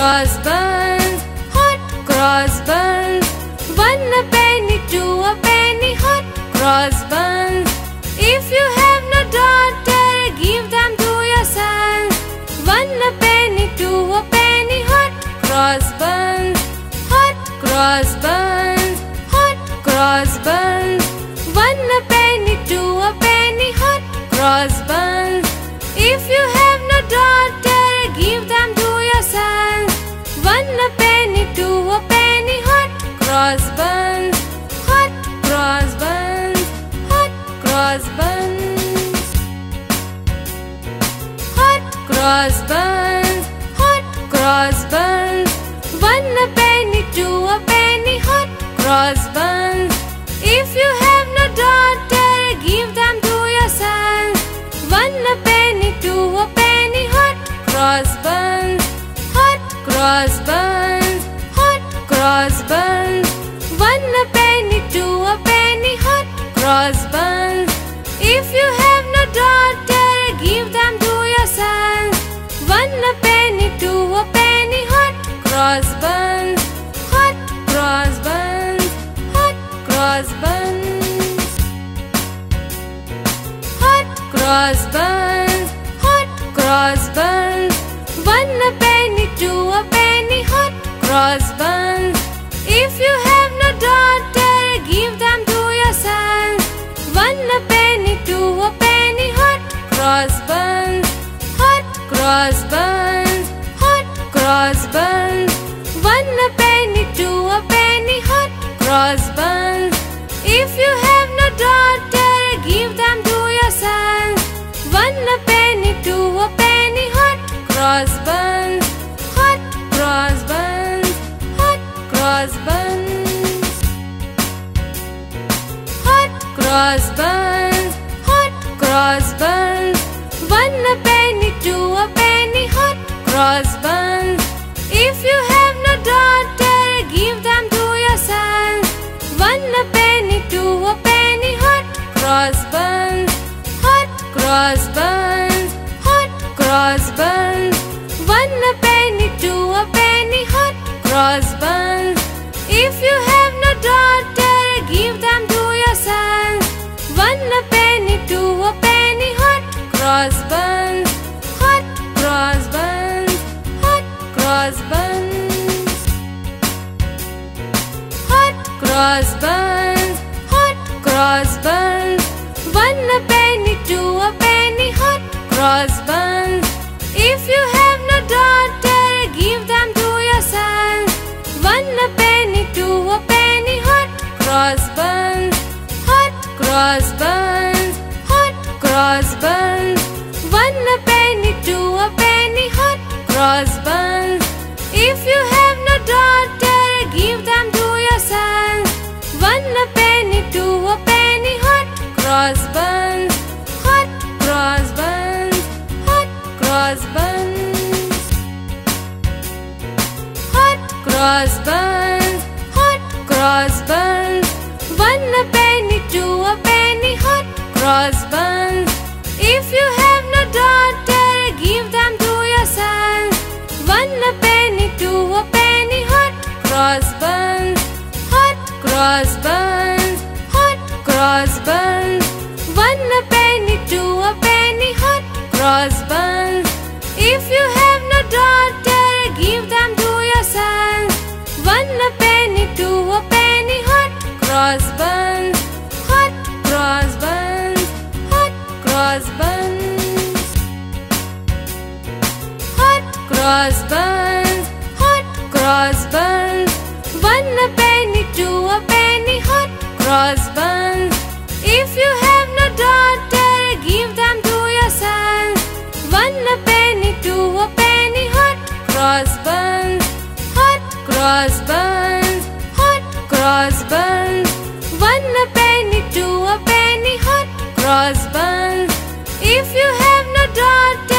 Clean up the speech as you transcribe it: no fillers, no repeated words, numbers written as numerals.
cross buns, hot cross buns. 1 a penny, 2 a penny, hot cross buns. If you have no daughter, give them to your son. 1 a penny, 2 a penny, hot cross buns, hot cross buns, hot cross buns. 1 a penny, 2 a penny, hot cross buns. If you have no daughter, give them to your son. 1 a penny, 2 a penny, hot cross buns, hot cross buns, hot cross buns, hot cross buns, hot cross buns. 1 a penny, 2 a penny, hot cross buns. If you have no daughter, give them to your son. 1 a penny, 2 a penny, hot cross buns, hot cross buns, hot cross buns. 1 a penny, 2 a penny, hot cross buns. If you have no daughter, give them to your son. 1 a penny, 2 a penny, hot cross buns, hot cross buns, hot cross buns, hot cross buns, hot cross buns. 1 a penny, 2 a penny, hot cross buns. If you have no daughter, give them to your son. 1 a penny, 2 a penny, hot cross buns, hot cross buns, hot cross buns. 1 a penny, 2 a penny, hot cross buns. If you have no daughter, give them to your son. 1 a penny, 2 a penny, hot cross buns, hot cross buns, hot cross buns, hot cross buns, hot cross buns. 1 a penny, 2 a penny, hot cross buns. If you have no daughter, give them to your son. 1 a penny, 2 a penny, hot cross buns, hot cross buns, hot cross buns. 1 a penny, 2 a penny, hot cross buns. If you have no daughter, give them to your son. 1 a penny, 2 a penny, hot cross buns, hot cross buns, hot cross buns, hot cross buns, hot cross buns. 1 a penny, 2 a penny, hot cross buns. If you have no daughter, give them to your son. 1 a penny, 2 a penny, hot cross buns, hot cross buns, hot cross buns. 1 a penny, 2 a penny, hot cross buns. If you have no daughter, give them to your son. 1 a penny, 2 a penny, hot cross buns, hot cross buns, hot cross buns, hot cross buns, hot cross buns. 1 a penny, 2 a penny, hot cross buns. If you have no daughter, give them to your son. 1 a penny, 2 a penny, hot cross buns, hot cross buns, hot cross buns. 1 a penny, 2 a penny, hot cross buns. If you have no daughter, give them to your son. 1 a penny, 2 a penny, hot cross buns, hot cross buns, hot cross buns, hot cross buns, hot cross buns. 1 a penny, 2 a penny, hot cross buns. If you have no daughter, give them to your son. 1 a penny, 2 a penny, hot cross buns, hot cross buns, hot cross buns. 1 a penny, 2 a penny, hot cross buns. If you have no daughter,